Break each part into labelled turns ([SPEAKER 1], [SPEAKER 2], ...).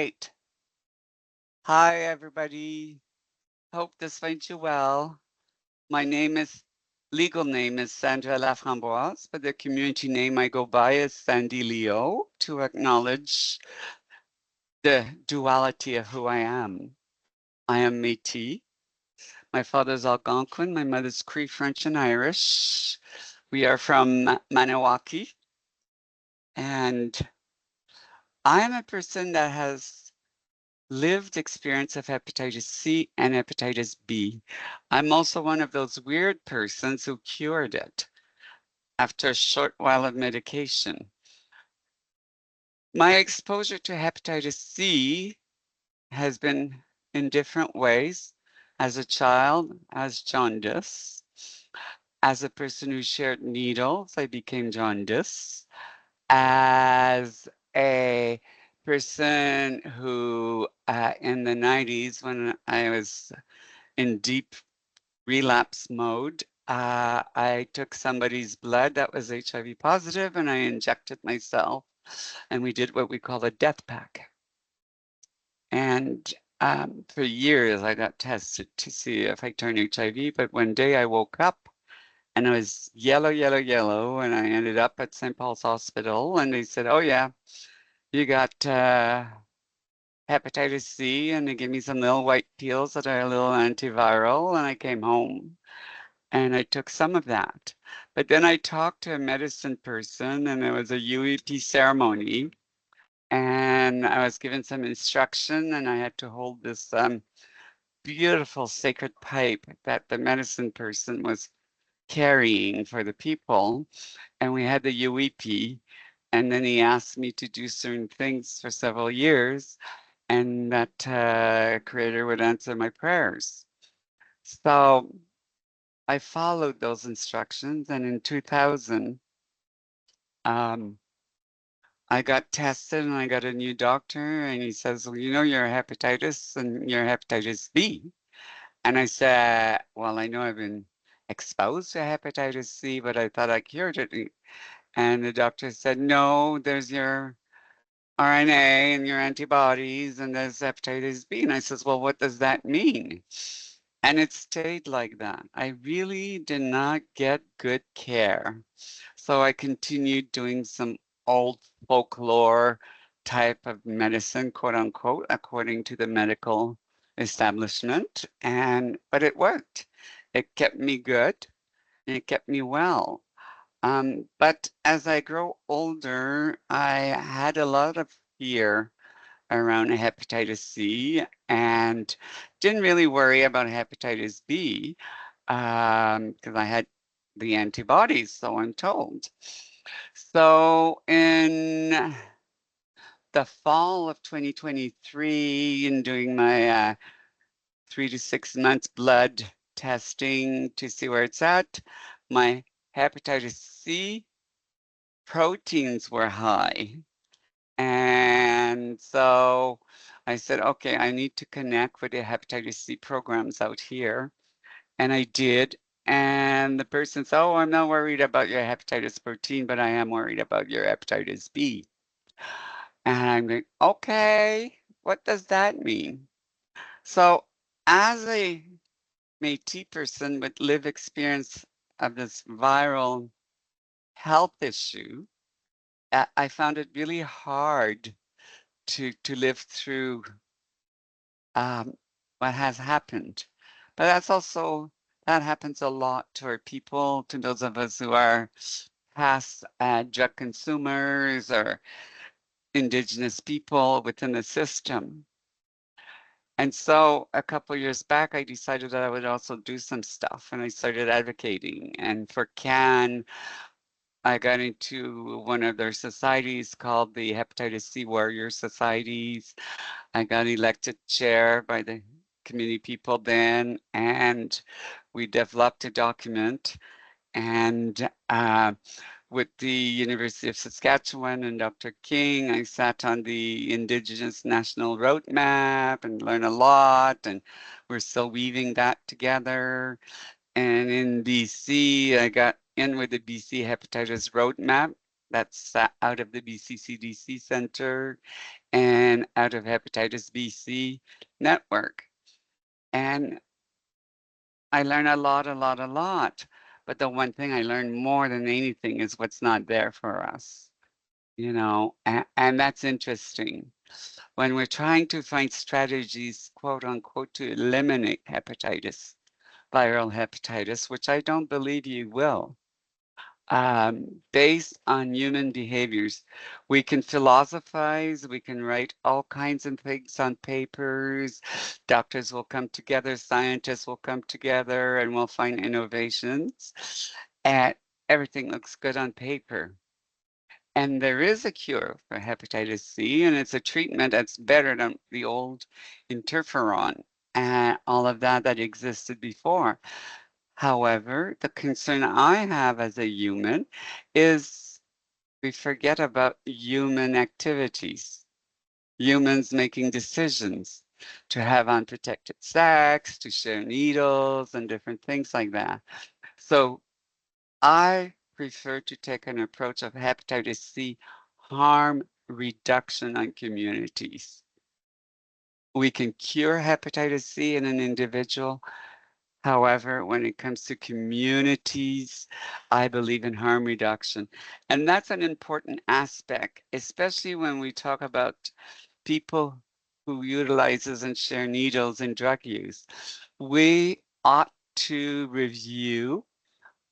[SPEAKER 1] Great. Hi, everybody. Hope this finds you well. My legal name is Sandra Laframboise, but the community name I go by is Sandy Leo to acknowledge the duality of who I am. I am Métis. My father's Algonquin, my mother's Cree, French, and Irish. We are from Maniwaki, and I am a person that has lived experience of hepatitis C and hepatitis B. I'm also one of those weird persons who cured it after a short while of medication. My exposure to hepatitis C has been in different ways. As a child, as jaundice. As a person who shared needles, I became jaundice. As a person who, in the 90s, when I was in deep relapse mode, I took somebody's blood that was HIV positive and I injected myself, and we did what we call a death pack. And for years, I got tested to see if I turned HIV, but one day I woke up and I was yellow, yellow, yellow, and I ended up at St. Paul's Hospital, and they said, "Oh yeah, you got hepatitis C," and they gave me some little white pills that are a little antiviral, and I came home and I took some of that. But then I talked to a medicine person, and there was a UEP ceremony, and I was given some instruction, and I had to hold this beautiful sacred pipe that the medicine person was carrying for the people, and we had the UEP, and then he asked me to do certain things for several years, and that creator would answer my prayers. So I followed those instructions, and in 2000, um, I got tested and I got a new doctor, and he says, "Well, you know, you're hepatitis and you're hepatitis B." And I said, "Well, I know I've been exposed to hepatitis C, but I thought I cured it." And the doctor said, "No, there's your RNA and your antibodies, and there's hepatitis B." And I says, "Well, what does that mean?" And it stayed like that. I really did not get good care. So I continued doing some old folklore type of medicine, quote unquote, according to the medical establishment. But it worked. It kept me good and it kept me well. But as I grow older, I had a lot of fear around hepatitis C and didn't really worry about hepatitis B because I had the antibodies, so I'm told. So in the fall of 2023, in doing my 3 to 6 months blood testing to see where it's at, my hepatitis C proteins were high. And so I said, okay, I need to connect with the hepatitis C programs out here. And I did. And the person said, "Oh, I'm not worried about your hepatitis protein, but I am worried about your hepatitis B." And I'm like, okay, what does that mean? So as a Métis person with lived experience of this viral health issue, I found it really hard to live through um, what has happened. But that happens a lot to our people, to those of us who are past drug consumers or indigenous people within the system. And so a couple of years back, I decided that I would also do some stuff, and I started advocating. And for CAN, I got into one of their societies called the Hepatitis C Warrior Societies. I got elected chair by the community people then, and we developed a document. And with the University of Saskatchewan and Dr. King, I sat on the Indigenous National Roadmap and learned a lot, and we're still weaving that together. And in BC, I got in with the BC Hepatitis Roadmap, that's out of the BCCDC Center and out of Hepatitis BC Network. And I learn a lot. But the one thing I learn more than anything is what's not there for us, you know, and that's interesting. When we're trying to find strategies, quote unquote, to eliminate hepatitis, viral hepatitis, which I don't believe you will, based on human behaviors. We can philosophize, we can write all kinds of things on papers. Doctors will come together, scientists will come together, and we'll find innovations. And everything looks good on paper. And there is a cure for hepatitis C, and it's a treatment that's better than the old interferon and all of that existed before. However, the concern I have as a human is we forget about human activities, humans making decisions to have unprotected sex, to share needles, and different things like that. So I prefer to take an approach of hepatitis C harm reduction on communities. We can cure hepatitis C in an individual. However, when it comes to communities, I believe in harm reduction. And that's an important aspect, especially when we talk about people who utilizes and share needles in drug use. We ought to review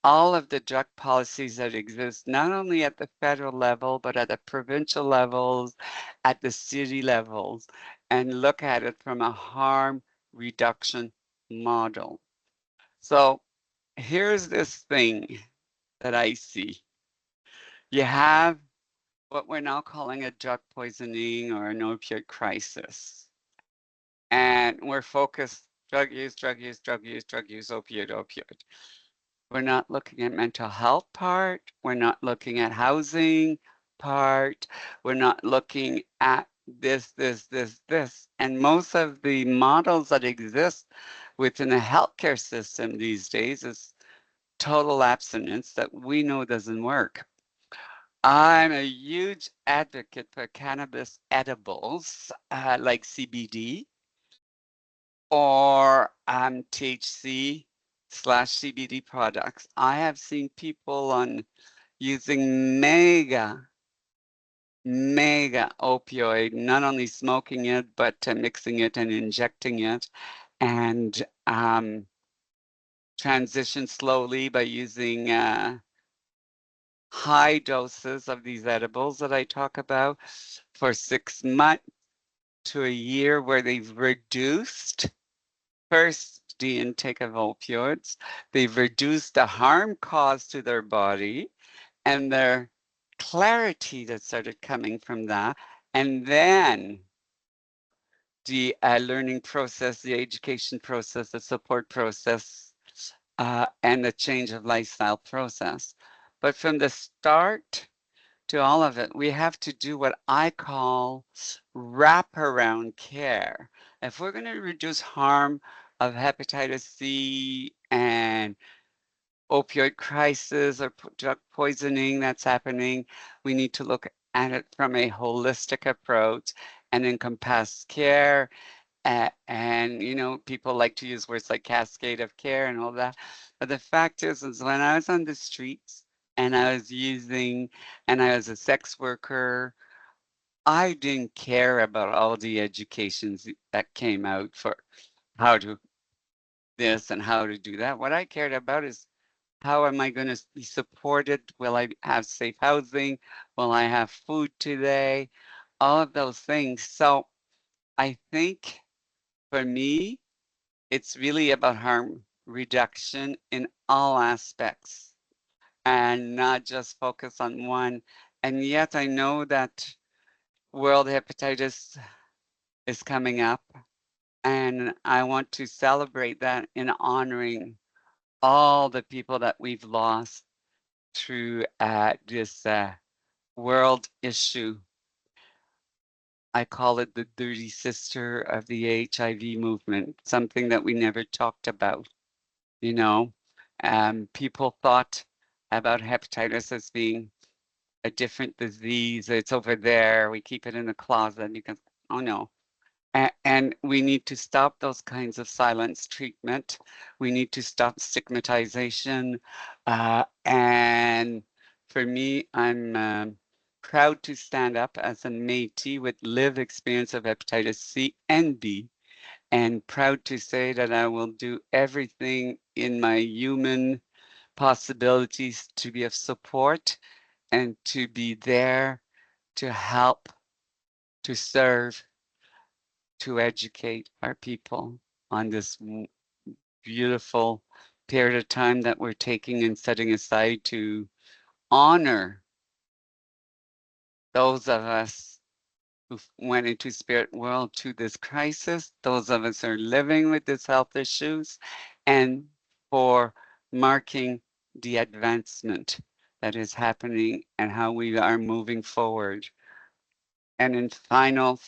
[SPEAKER 1] all of the drug policies that exist, not only at the federal level, but at the provincial levels, at the city levels, and look at it from a harm reduction model. So here's this thing that I see. You have what we're now calling a drug poisoning or an opioid crisis. And we're focused drug use, opioid. We're not looking at mental health part. We're not looking at housing part. We're not looking at this. And most of the models that exist within the healthcare system these days is total abstinence that we know doesn't work. I'm a huge advocate for cannabis edibles like CBD or THC slash CBD products. I have seen people on using mega opioid, not only smoking it, but mixing it and injecting it, and transition slowly by using high doses of these edibles that I talk about for 6 months to a year, where they've reduced first the intake of opioids, they've reduced the harm caused to their body and their clarity that started coming from that, and then the learning process, the education process, the support process, and the change of lifestyle process. But from the start to all of it, we have to do what I call wraparound care. If we're going to reduce harm of hepatitis C and opioid crisis or drug poisoning that's happening, we need to look at it from a holistic approach and encompass care. And you know, people like to use words like cascade of care and all that. But the fact is when I was on the streets and I was a sex worker, I didn't care about all the educations that came out for how to this and how to do that. What I cared about is how am I going to be supported? Will I have safe housing? Will I have food today? All of those things. So I think for me, it's really about harm reduction in all aspects and not just focus on one. And yet I know that World Hepatitis is coming up, and I want to celebrate that in honoring all the people that we've lost through this world issue. I call it the dirty sister of the HIV movement, something that we never talked about. You know, people thought about hepatitis as being a different disease. It's over there. We keep it in the closet. You can, oh no. And we need to stop those kinds of silence treatment. We need to stop stigmatization. And for me, I'm proud to stand up as a Métis with lived experience of hepatitis C and B, and proud to say that I will do everything in my human possibilities to be of support and to be there to help, to serve, to educate our people on this beautiful period of time that we're taking and setting aside to honor those of us who went into spirit world to this crisis, those of us who are living with these health issues, and for marking the advancement that is happening and how we are moving forward. And in final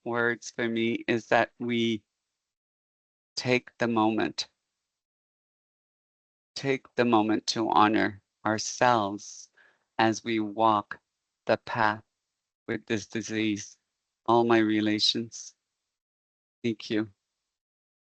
[SPEAKER 1] words for me is that we take the moment to honor ourselves as we walk the path with this disease. All my relations. Thank you.